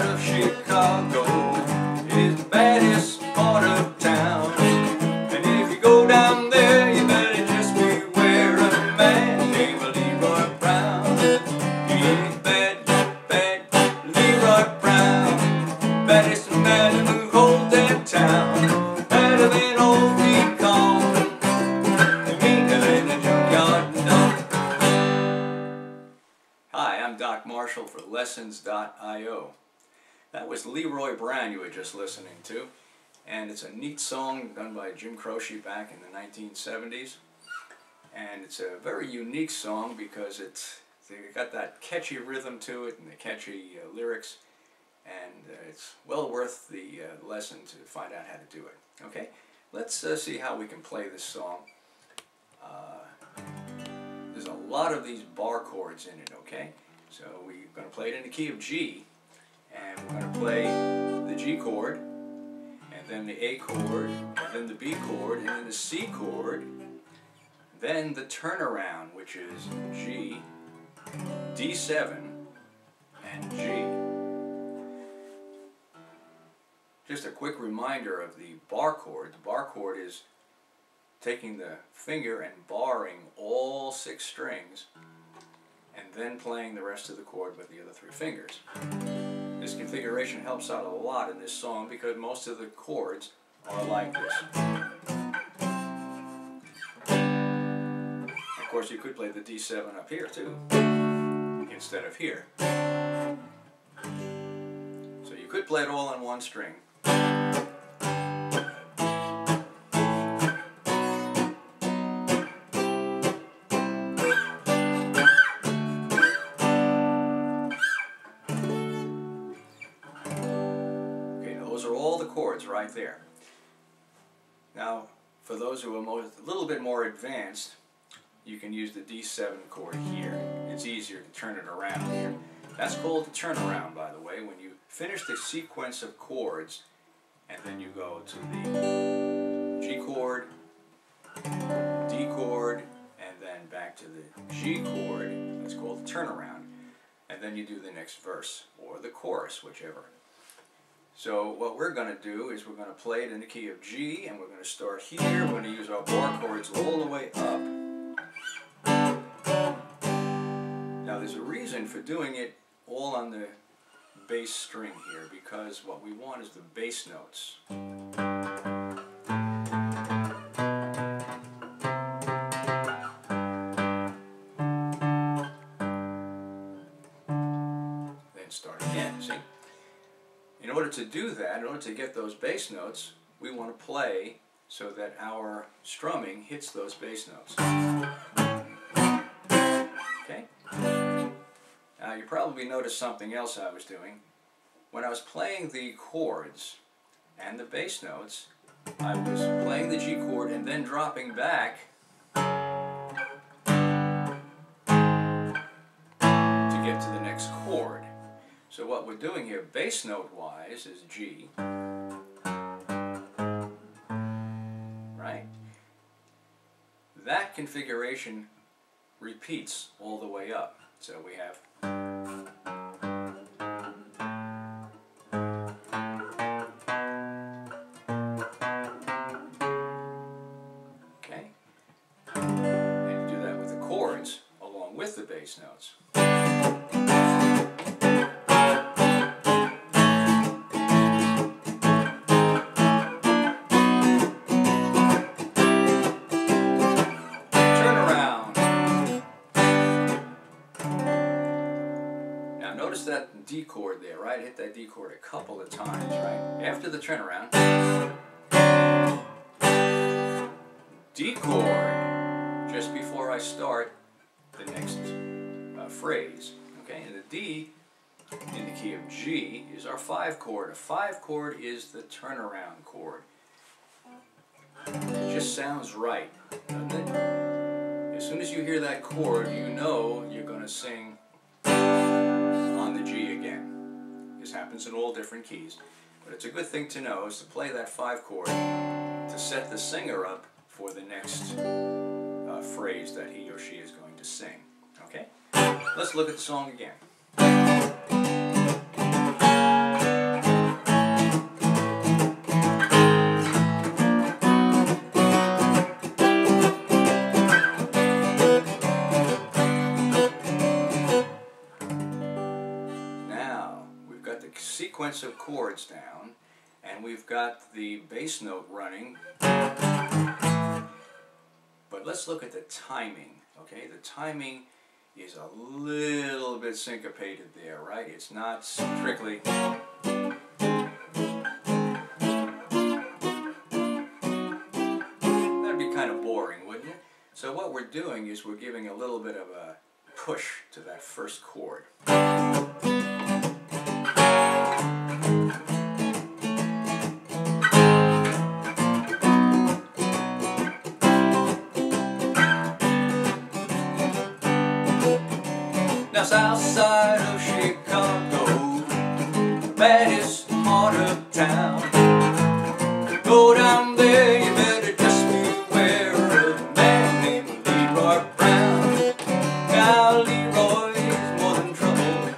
of Chicago is the baddest part of town. And if you go down there, you better just beware of a man named Leroy Brown. He's bad, bad, Leroy Brown, baddest man who holds that town. Better than old Pete Coleman, and meaner than a junkyard dog. Hi, I'm Doc Marshall for Lessons.io. That was Leroy Brown you were just listening to, and it's a neat song done by Jim Croce back in the 1970s. And it's a very unique song because it's got that catchy rhythm to it and the catchy lyrics, and it's well worth the lesson to find out how to do it. Okay, let's see how we can play this song. There's a lot of these bar chords in it, okay? So we're going to play it in the key of G, and we're going to play the G chord, and then the A chord, and then the B chord, and then the C chord, then the turnaround, which is G, D7, and G. Just a quick reminder of the bar chord. The bar chord is taking the finger and barring all 6 strings, and then playing the rest of the chord with the other 3 fingers. This configuration helps out a lot in this song because most of the chords are like this. Of course, you could play the D7 up here too, instead of here. So you could play it all on 1 string. Those are all the chords right there. Now, for those who are a little bit more advanced, you can use the D7 chord here. It's easier to turn it around here. That's called the turnaround, by the way, when you finish the sequence of chords and then you go to the G chord, D chord, and then back to the G chord. That's called the turnaround. And then you do the next verse, or the chorus, whichever. So what we're going to do is we're going to play it in the key of G, and we're going to start here. We're going to use our bar chords all the way up. Now there's a reason for doing it all on the bass string here, because what we want is the bass notes. Then start again, see? In order to do that, in order to get those bass notes, we want to play so that our strumming hits those bass notes. Okay? Now you probably noticed something else I was doing. When I was playing the chords and the bass notes, I was playing the G chord and then dropping back to get to the next chord. So what we're doing here, bass note wise, is G, right? That configuration repeats all the way up. So we have, okay? And you do that with the chords along with the bass notes. Notice that D chord there, right? Hit that D chord a couple of times, right? After the turnaround, D chord just before I start the next phrase. Okay, and the D in the key of G is our 5 chord. A 5 chord is the turnaround chord. It just sounds right, doesn't it? As soon as you hear that chord, you know you're going to sing on the G again. This happens in all different keys. But it's a good thing to know is to play that 5 chord to set the singer up for the next phrase that he or she is going to sing. Okay? Let's look at the song again. sequence of chords down, and we've got the bass note running. But let's look at the timing, okay? The timing is a little bit syncopated there, right? It's not strictly... That'd be kind of boring, wouldn't it? So what we're doing is we're giving a little bit of a push to that first chord. Now south side of Chicago, the baddest part of town. Go down there, you better just beware of a man named Leroy Brown. Now Leroy is more than trouble,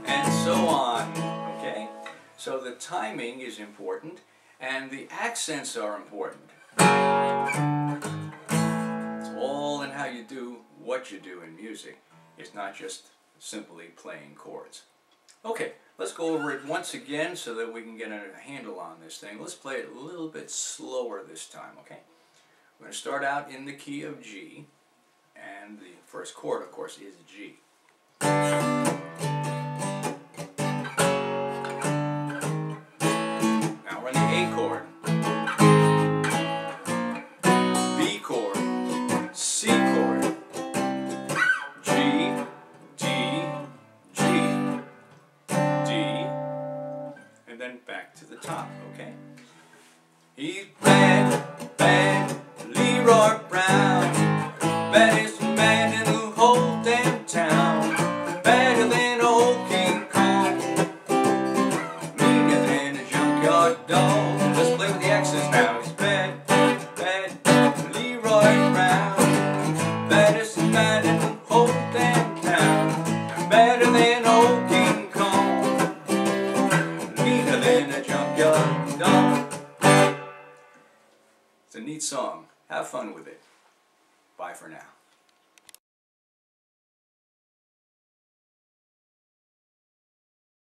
and so on, okay? So the timing is important, and the accents are important. It's all in how you do what you do in music. It's not just simply playing chords. Okay, let's go over it once again so that we can get a handle on this thing. Let's play it a little bit slower this time, okay? We're going to start out in the key of G, and the first chord, of course, is G. Now we're on the A chord, B chord, C chord, G, D, G, D, and then back to the top, okay? He's bad, bad, Leroy Brown, baddest man in the whole damn town, better than old King Kong, meaner than a junkyard dog. Let's play with the accents now. He's bad, bad, Leroy Brown, baddest man in the whole damn town, better than old King Kong, meaner than a junkyard dog. It's a neat song. Have fun with it. Bye for now.